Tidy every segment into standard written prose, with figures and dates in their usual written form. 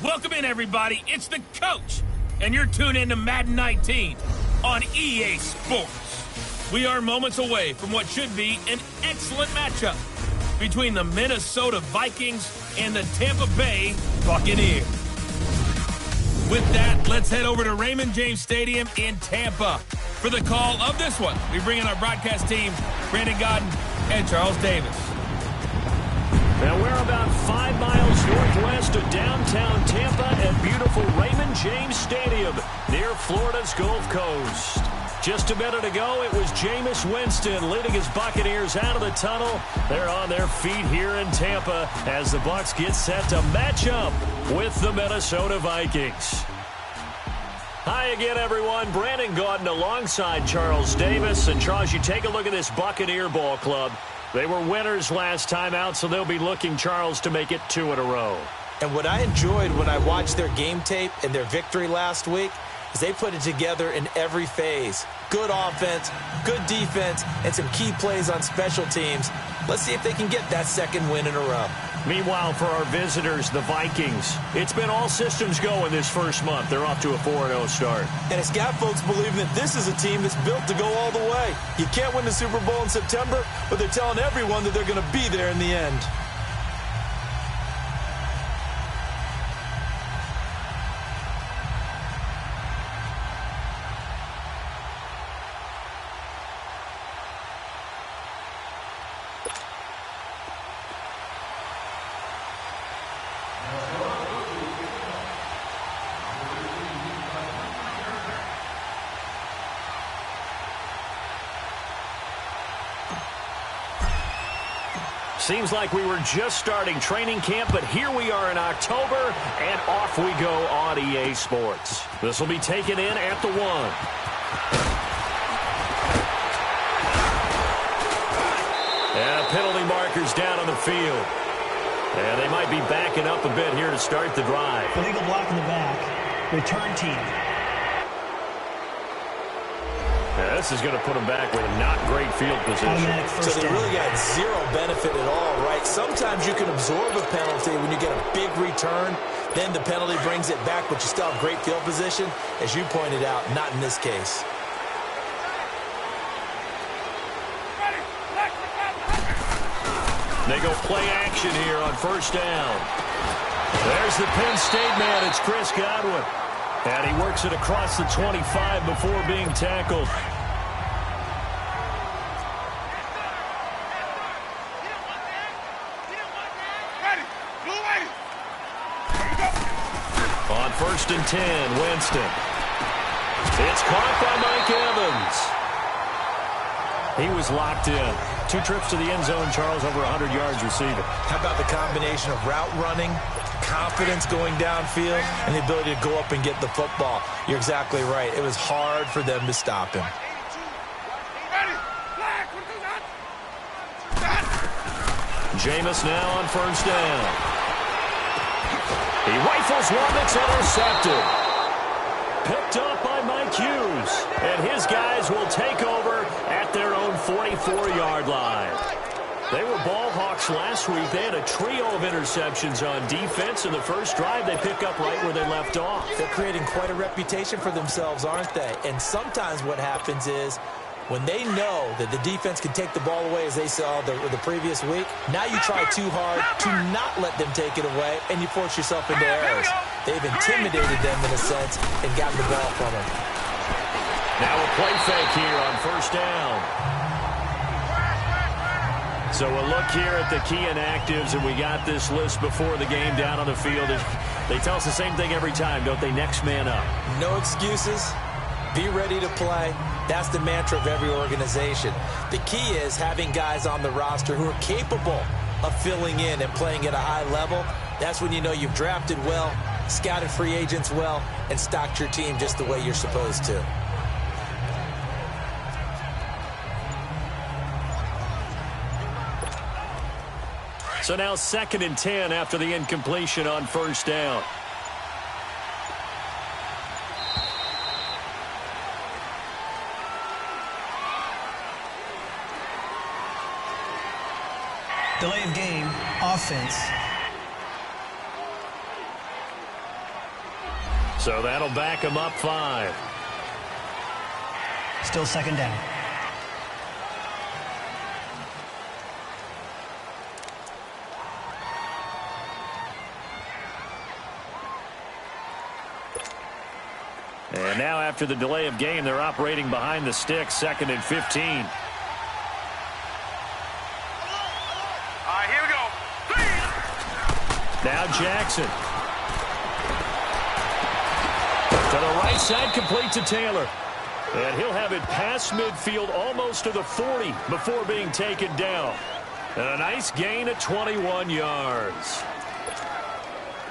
Welcome in, everybody. It's the coach, and you're tuned in to Madden 19 on EA Sports. We are moments away from what should be an excellent matchup between the Minnesota Vikings and the Tampa Bay Buccaneers. With that, let's head over to Raymond James Stadium in Tampa for the call of this one. We bring in our broadcast team, Brandon Godden and Charles Davis. Now we're about 5 miles northwest of downtown Tampa at beautiful Raymond James Stadium near Florida's Gulf Coast. Just a minute ago, it was Jameis Winston leading his Buccaneers out of the tunnel. They're on their feet here in Tampa as the Bucs get set to match up with the Minnesota Vikings. Hi again, everyone. Brandon Gaudin alongside Charles Davis. And Charles, you take a look at this Buccaneer ball club. They were winners last time out, so they'll be looking, Charles, to make it 2 in a row. And what I enjoyed when I watched their game tape and their victory last week is they put it together in every phase. Good offense, good defense, and some key plays on special teams. Let's see if they can get that second win in a row. Meanwhile, for our visitors, the Vikings, it's been all systems go in this first month. They're off to a 4-0 start. And it's got folks believing that this is a team that's built to go all the way. You can't win the Super Bowl in September, but they're telling everyone that they're going to be there in the end. Seems like we were just starting training camp, but here we are in October, and off we go on EA Sports. This will be taken in at the 1. And a penalty marker's down on the field. And they might be backing up a bit here to start the drive. Illegal block in the back. Return team. Yeah, this is going to put them back with a not great field position. So they really got zero benefit at all, right? Sometimes you can absorb a penalty when you get a big return. Then the penalty brings it back, but you still have great field position. As you pointed out, not in this case. They go play action here on first down. There's the Penn State man. It's Chris Godwin. And he works it across the 25 before being tackled. On first and 10, Winston. It's caught by Mike Evans. He was locked in. 2 trips to the end zone, Charles, over 100 yards receiving. How about the combination of route running, confidence going downfield, and the ability to go up and get the football? You're exactly right. It was hard for them to stop him. Jameis now on first down. He rifles one that's intercepted. Picked up by Mike Hughes. And his guys will take over at their own 44-yard line. They were ball hawks last week. They had a trio of interceptions on defense. In the first drive, they pick up right where they left off. They're creating quite a reputation for themselves, aren't they? And sometimes what happens is when they know that the defense can take the ball away, as they saw the previous week, now you try too hard to not let them take it away, and you force yourself into errors. They've intimidated them in a sense and gotten the ball from them. Now a play fake here on first down. So we'll look here at the key inactives, and we got this list before the game down on the field. They tell us the same thing every time, don't they? Next man up. No excuses. Be ready to play. That's the mantra of every organization. The key is having guys on the roster who are capable of filling in and playing at a high level. That's when you know you've drafted well, scouted free agents well, and stocked your team just the way you're supposed to. So now 2nd and 10 after the incompletion on first down. Delay of game, offense. So that'll back them up 5. Still second down. And now after the delay of game, they're operating behind the sticks, 2nd and 15. Here we go. Now Jackson. To the right side, complete to Taylor. And he'll have it past midfield almost to the 40 before being taken down. And a nice gain of 21 yards.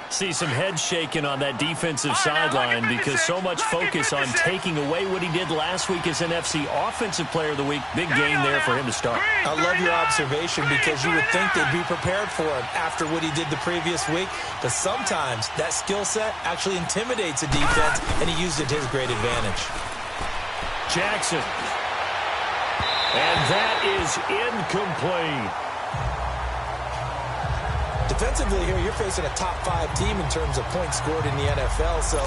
See some head shaking on that defensive sideline because so much focus on taking away what he did last week as NFC Offensive Player of the Week. Big game there for him to start. I love your observation because you would think they'd be prepared for him after what he did the previous week. But sometimes that skill set actually intimidates a defense, and he used it to his great advantage. Jackson. And that is incomplete. Defensively here, you're facing a top 5 team in terms of points scored in the NFL. So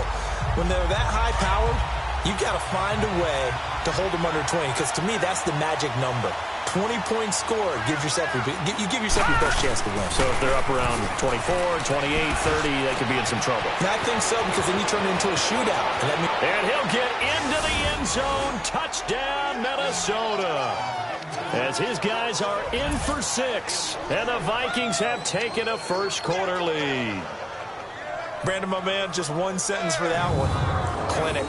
when they're that high-powered, you got to find a way to hold them under 20. Because to me, that's the magic number. 20 points scored gives yourself you give yourself your best chance to win. So if they're up around 24, 28, 30, they could be in some trouble. And I think so because then you turn it into a shootout. And he'll get into the end zone. Touchdown, Minnesota. As his guys are in for 6. And the Vikings have taken a first-quarter lead. Brandon, my man, just one sentence for that one. Clinic.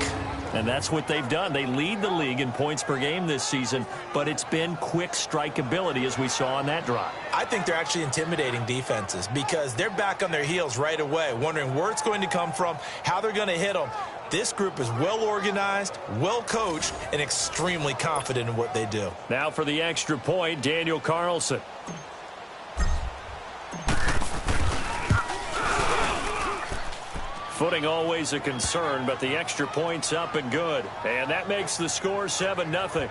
And that's what they've done. They lead the league in points per game this season, but it's been quick strike ability as we saw on that drive. I think they're actually intimidating defenses because they're back on their heels right away, wondering where it's going to come from, how they're going to hit them. This group is well organized, well coached, and extremely confident in what they do. Now for the extra point, Daniel Carlson. Footing always a concern, but the extra point's up and good. And that makes the score 7-0.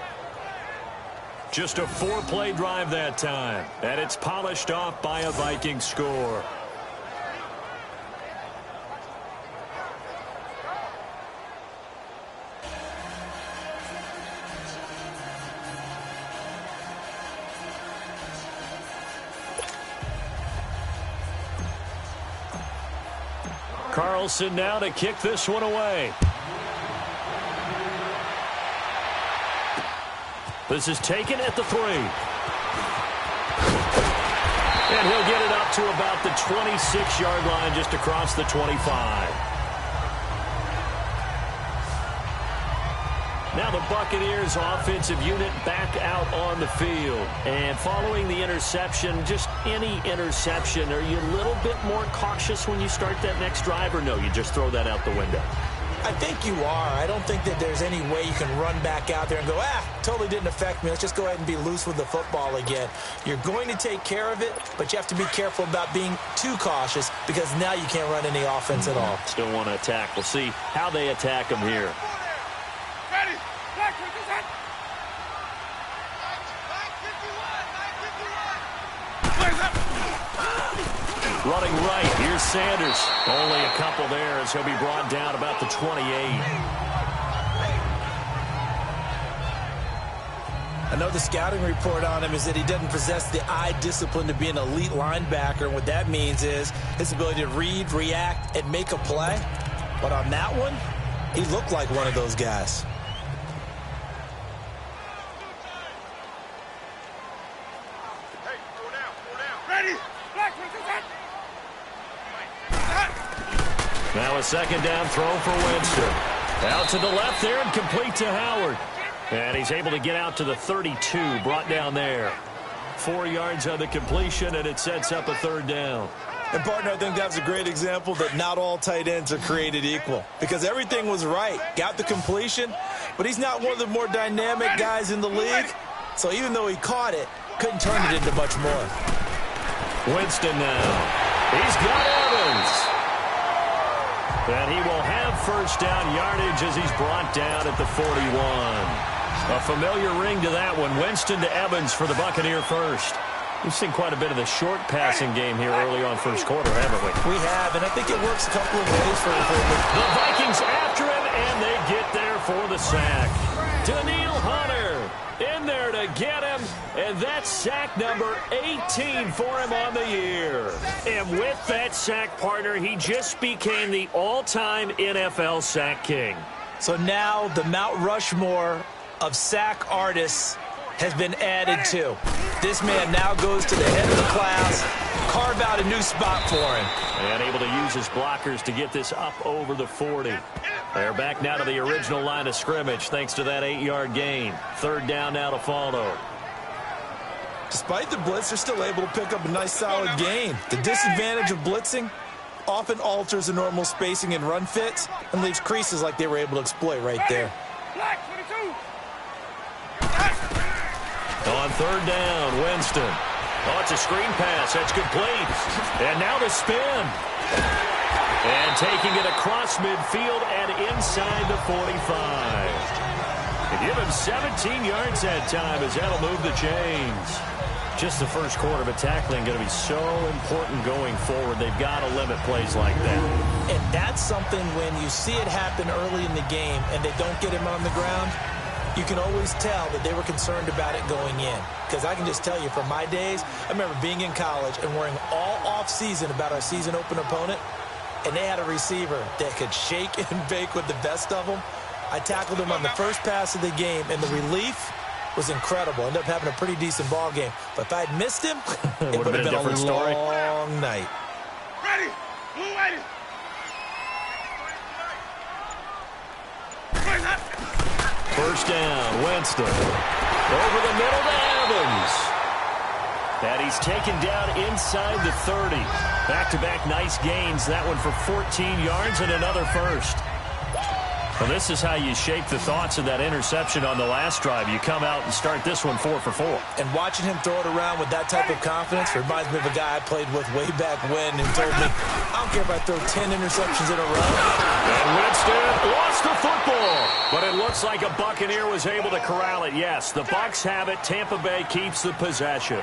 Just a 4-play drive that time. And it's polished off by a Viking score. Carlson now to kick this one away. This is taken at the 3. And he'll get it up to about the 26-yard line, just across the 25. Now the Buccaneers offensive unit back out on the field. And following the interception, just any interception, are you a little bit more cautious when you start that next drive, or no, you just throw that out the window? I think you are. I don't think that there's any way you can run back out there and go, totally didn't affect me. Let's just go ahead and be loose with the football again. You're going to take care of it, but you have to be careful about being too cautious because now you can't run any offense at all. Still want to attack. We'll see how they attack them here. Running right, here's Sanders. Only a couple there as he'll be brought down about the 28. I know the scouting report on him is that he doesn't possess the eye discipline to be an elite linebacker. And what that means is his ability to read, react, and make a play. But on that one, he looked like one of those guys. Now a second down throw for Winston. Out to the left there and complete to Howard. And he's able to get out to the 32, brought down there. 4 yards on the completion, and it sets up a 3rd down. And, partner, I think that's a great example that not all tight ends are created equal. Because everything was right. Got the completion, but he's not one of the more dynamic guys in the league. So even though he caught it, couldn't turn it into much more. Winston now. He's got Evans. And he will have first down yardage as he's brought down at the 41. A familiar ring to that one. Winston to Evans for the Buccaneer first. We've seen quite a bit of the short passing game here early on first quarter, haven't we? We have, and I think it works a couple of ways for the Vikings after him, and they get there for the sack. Daniil Hunter in there to get him, and that's sack number 18 for him on the year. And with that sack, partner, he just became the all-time NFL sack king. So now the Mount Rushmore of sack artists has been added to. This man now goes to the head of the class, carve out a new spot for him. And able to use his blockers to get this up over the 40. They're back now to the original line of scrimmage thanks to that 8-yard gain. Third down now to follow. Despite the blitz, they're still able to pick up a nice solid gain. The disadvantage of blitzing often alters the normal spacing and run fits and leaves creases like they were able to exploit right there. On third down, Winston. Oh, it's a screen pass. That's complete. And now the spin. And taking it across midfield and inside the 45. They give him 17 yards that time as that'll move the chains. Just the first quarter, but tackling going to be so important going forward. They've got to limit plays like that. And that's something when you see it happen early in the game and they don't get him on the ground, you can always tell that they were concerned about it going in. Because I can just tell you from my days, I remember being in college and worrying all off-season about our season open opponent, and they had a receiver that could shake and bake with the best of them. I tackled him on the first pass of the game, and the relief was incredible. Ended up having a pretty decent ball game. But if I'd missed him, it would have been a different story. Long night. Ready. Blue ready. First down, Winston. Over the middle to Evans. And he's taken down inside the 30. Back-to-back nice gains. That one for 14 yards and another first. Well, this is how you shape the thoughts of that interception on the last drive. You come out and start this one 4 for 4. And watching him throw it around with that type of confidence reminds me of a guy I played with way back when who told me, I don't care if I throw 10 interceptions in a row. And Winston lost the football. But it looks like a Buccaneer was able to corral it. Yes, the Bucs have it. Tampa Bay keeps the possession.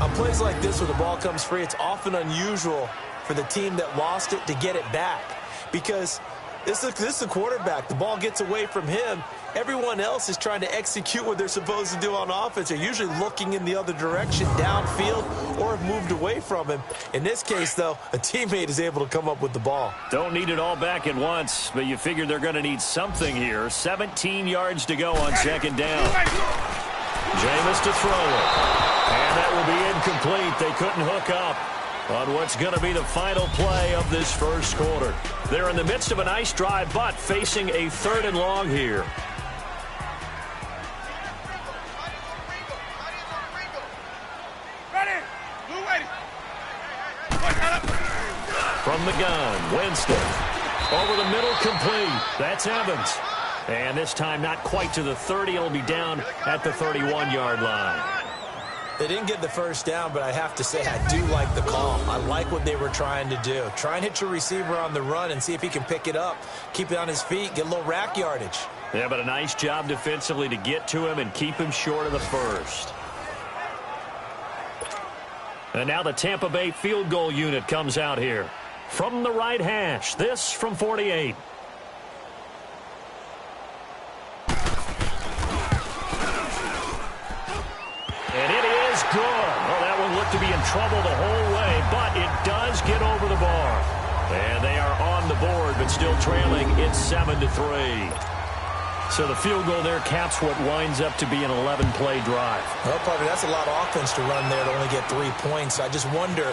On plays like this where the ball comes free, it's often unusual for the team that lost it to get it back. Because this is the quarterback. The ball gets away from him. Everyone else is trying to execute what they're supposed to do on offense. They're usually looking in the other direction, downfield, or have moved away from him. In this case, though, a teammate is able to come up with the ball. Don't need it all back at once, but you figure they're going to need something here. 17 yards to go on second down. Jameis to throw it. And that will be incomplete. They couldn't hook up on what's going to be the final play of this first quarter. They're in the midst of a nice drive, but facing a third and long here. Ready. Blue ready. From the gun, Winston. Over the middle, complete. That's Evans. And this time not quite to the 30. It'll be down at the 31-yard line. They didn't get the first down, but I have to say I do like the call. I like what they were trying to do. Try and hit your receiver on the run and see if he can pick it up. Keep it on his feet, get a little rack yardage. Yeah, but a nice job defensively to get to him and keep him short of the first. And now the Tampa Bay field goal unit comes out here. From the right hash, this from 48. And it is good. Well, that one looked to be in trouble the whole way, but it does get over the bar. And they are on the board, but still trailing. It's 7-3. So the field goal there caps what winds up to be an 11-play drive. Well, probably that's a lot of offense to run there to only get 3 points. I just wonder,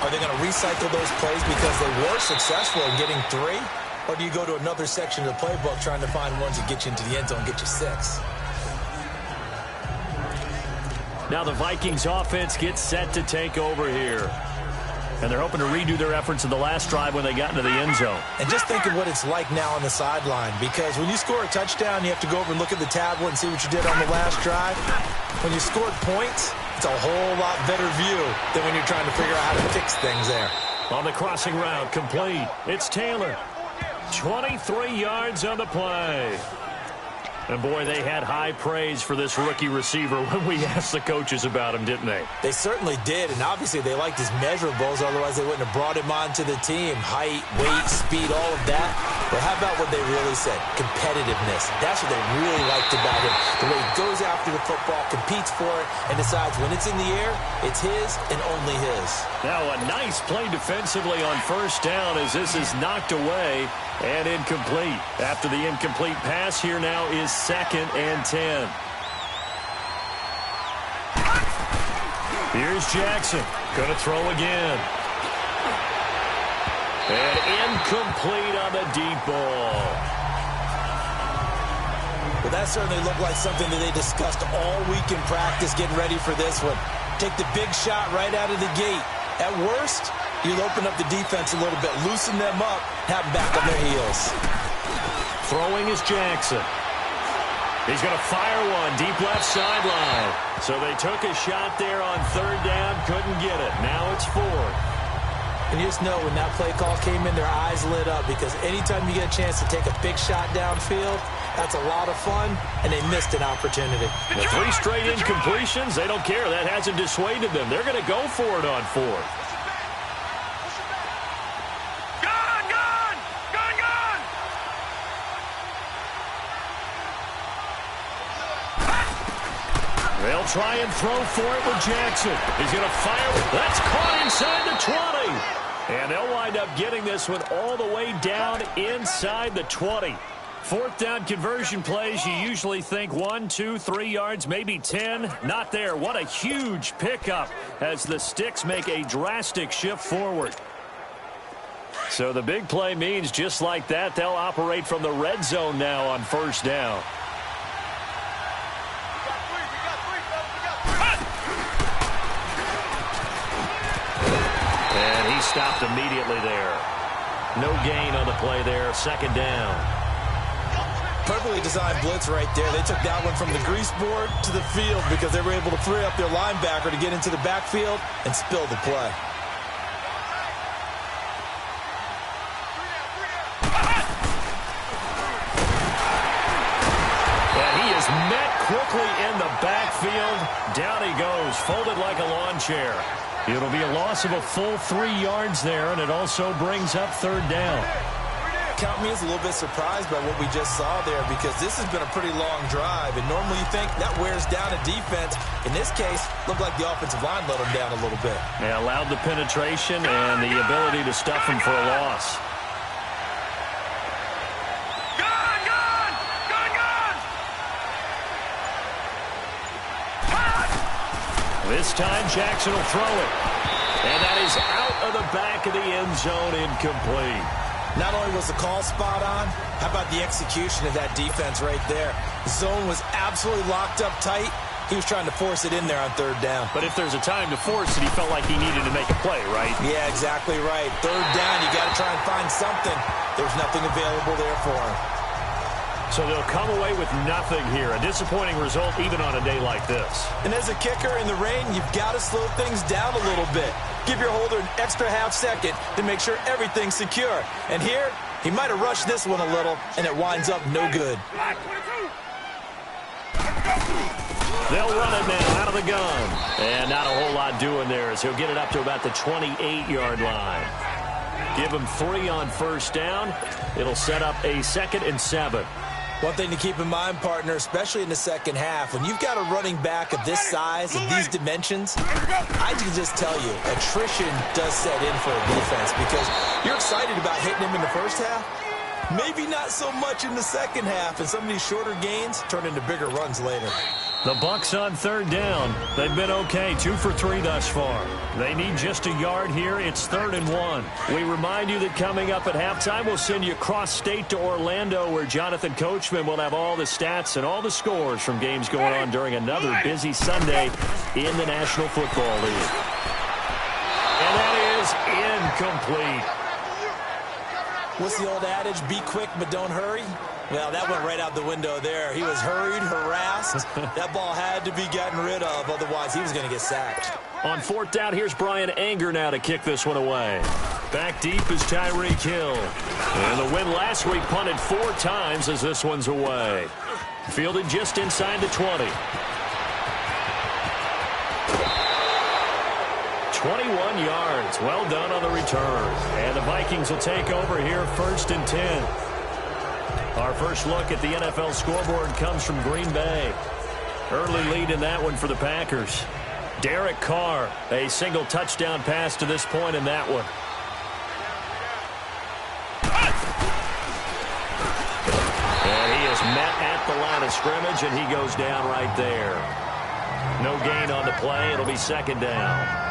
are they going to recycle those plays because they were successful in getting 3? Or do you go to another section of the playbook trying to find ones that get you into the end zone and get you 6? Now the Vikings offense gets set to take over here. And they're hoping to redo their efforts in the last drive when they got into the end zone. And just think of what it's like now on the sideline. Because when you score a touchdown, you have to go over and look at the tablet and see what you did on the last drive. When you scored points, it's a whole lot better view than when you're trying to figure out how to fix things there. On the crossing route, complete. It's Taylor. 23 yards on the play. And, boy, they had high praise for this rookie receiver when we asked the coaches about him, didn't they? They certainly did, and obviously they liked his measurables. Otherwise, they wouldn't have brought him onto the team. Height, weight, speed, all of that. But how about what they really said? Competitiveness. That's what they really liked about him. The way he goes after the football, competes for it, and decides when it's in the air, it's his and only his. Now a nice play defensively on first down as this is knocked away and incomplete. After the incomplete pass, here now is 2nd and 10. Here's Jackson. Going to throw again. And incomplete on the deep ball. Well, that certainly looked like something that they discussed all week in practice getting ready for this one. Take the big shot right out of the gate. At worst, you'll open up the defense a little bit, loosen them up, have them back on their heels. Throwing is Jackson. He's going to fire one deep left sideline. So they took a shot there on 3rd down, couldn't get it. Now it's 4th. And you just know when that play call came in, their eyes lit up because anytime you get a chance to take a big shot downfield, that's a lot of fun, and they missed an opportunity. The 3 straight incompletions, they don't care. That hasn't dissuaded them. They're going to go for it on 4th. They'll try and throw for it with Jackson. He's going to fire. That's caught inside the 20. And they'll wind up getting this one all the way down inside the 20. 4th down conversion plays, you usually think 1, 2, 3 yards, maybe 10. Not there. What a huge pickup as the Sticks make a drastic shift forward. So the big play means just like that, they'll operate from the red zone now on 1st down. And he stopped immediately there. No gain on the play there. 2nd down. Perfectly designed blitz right there. They took that one from the grease board to the field because they were able to free up their linebacker to get into the backfield and spill the play. And he is met quickly in the backfield. Down he goes, folded like a lawn chair. It'll be a loss of a full 3 yards there, and it also brings up 3rd down. Count me as a little bit surprised by what we just saw there because this has been a pretty long drive, and normally you think that wears down a defense. In this case, looked like the offensive line let them down a little bit. They allowed the penetration and the ability to stuff them for a loss. This time Jackson will throw it. And that is out of the back of the end zone, incomplete. Not only was the call spot on, how about the execution of that defense right there? The zone was absolutely locked up tight. He was trying to force it in there on 3rd down. But if there's a time to force it, he felt like he needed to make a play, right? Yeah, exactly right. 3rd down, you got to try and find something. There's nothing available there for him. So they'll come away with nothing here. A disappointing result even on a day like this. And as a kicker in the rain, you've got to slow things down a little bit. Give your holder an extra half second to make sure everything's secure. And here, he might have rushed this one a little, and it winds up no good. They'll run it now out of the gun. And not a whole lot doing there as he'll get it up to about the 28-yard line. Give him 3 on 1st down. It'll set up a 2nd and 7. One thing to keep in mind, partner, especially in the second half, when you've got a running back of this size and these dimensions, I can just tell you, attrition does set in for a defense because you're excited about hitting him in the first half. Maybe not so much in the second half, and some of these shorter gains turn into bigger runs later. The Bucs on 3rd down. They've been okay, 2 for 3 thus far. They need just a yard here. It's 3rd and 1. We remind you that coming up at halftime, we'll send you cross-state to Orlando, where Jonathan Coachman will have all the stats and all the scores from games going on during another busy Sunday in the National Football League. And that is incomplete. What's the old adage? Be quick, but don't hurry. Well, that went right out the window there. He was hurried, harassed. That ball had to be gotten rid of, otherwise he was going to get sacked. On 4th down, here's Brian Anger now to kick this one away. Back deep is Tyreek Hill. And the win last week punted 4 times as this one's away. Fielded just inside the 20. 21 yards. Well done on the return. And the Vikings will take over here 1st and 10. Our first look at the NFL scoreboard comes from Green Bay. Early lead in that one for the Packers. Derek Carr, a single touchdown pass to this point in that one. And he is met at the line of scrimmage, and he goes down right there. No gain on the play. It'll be 2nd down.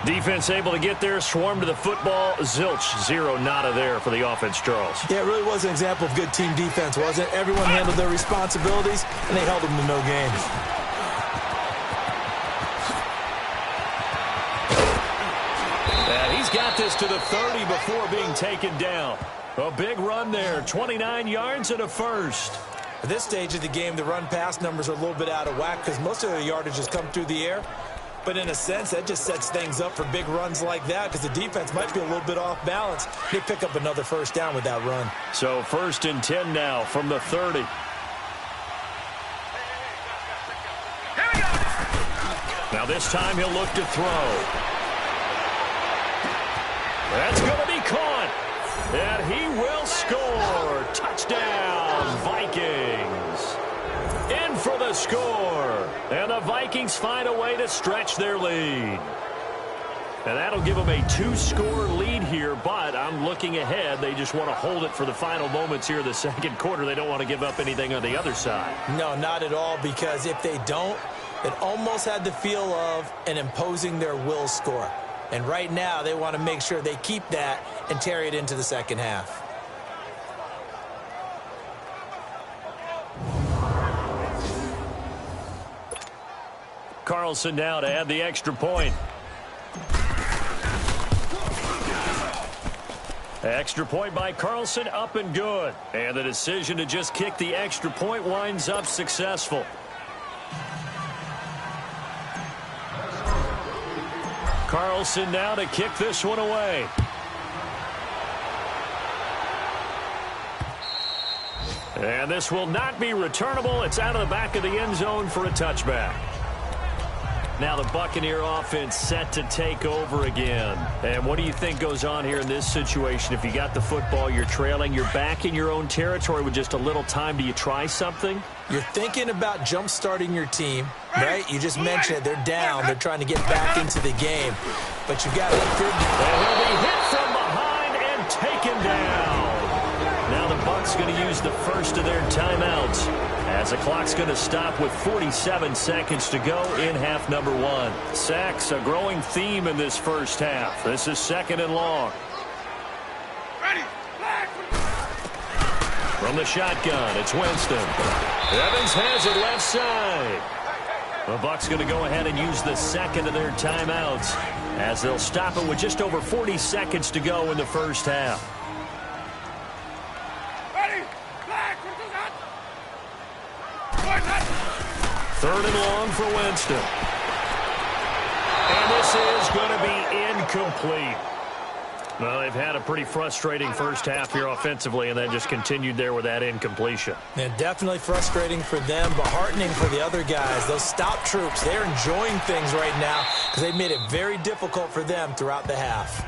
Defense able to get there, swarm to the football. Zilch, 0 nada there for the offense, Charles. Yeah, it really was an example of good team defense, wasn't it? Everyone handled their responsibilities, and they held them to no gains. And he's got this to the 30 before being taken down. A big run there, 29 yards and a first. At this stage of the game, the run-pass numbers are a little bit out of whack because most of the yardage has come through the air. But in a sense, that just sets things up for big runs like that because the defense might be a little bit off balance. They pick up another 1st down with that run. So 1st and 10 now from the 30. Now this time he'll look to throw. That's going to be caught. And he will score. Touchdown, Vikings. In for the score. And the Vikings find a way to stretch their lead. And that'll give them a 2-score lead here, but I'm looking ahead. They just want to hold it for the final moments here in the 2nd quarter. They don't want to give up anything on the other side. No, not at all, because if they don't, it almost had the feel of an imposing their will score. And right now, they want to make sure they keep that and carry it into the 2nd half. Carlson now to add the extra point. Extra point by Carlson, up and good. And the decision to just kick the extra point winds up successful. Carlson now to kick this one away. And this will not be returnable. It's out of the back of the end zone for a touchback. Now the Buccaneer offense set to take over again. And what do you think goes on here in this situation? If you got the football, you're trailing, you're back in your own territory with just a little time. Do you try something? You're thinking about jump-starting your team, right? You just mentioned it. They're down. They're trying to get back into the game. But you've got to... And he'll be hit from behind and taken down. Now the Bucs going to use the first of their timeouts, as the clock's going to stop with 47 seconds to go in half number 1. Sacks, a growing theme in this first half. This is 2nd and long. Ready. From the shotgun, it's Winston. Evans has it left side. The Bucs going to go ahead and use the 2nd of their timeouts, as they'll stop it with just over 40 seconds to go in the first half. 3rd and long for Winston. And this is going to be incomplete. Well, they've had a pretty frustrating first half here offensively, and then just continued there with that incompletion. Yeah, definitely frustrating for them, but heartening for the other guys. Those stop troops, they're enjoying things right now because they've made it very difficult for them throughout the half.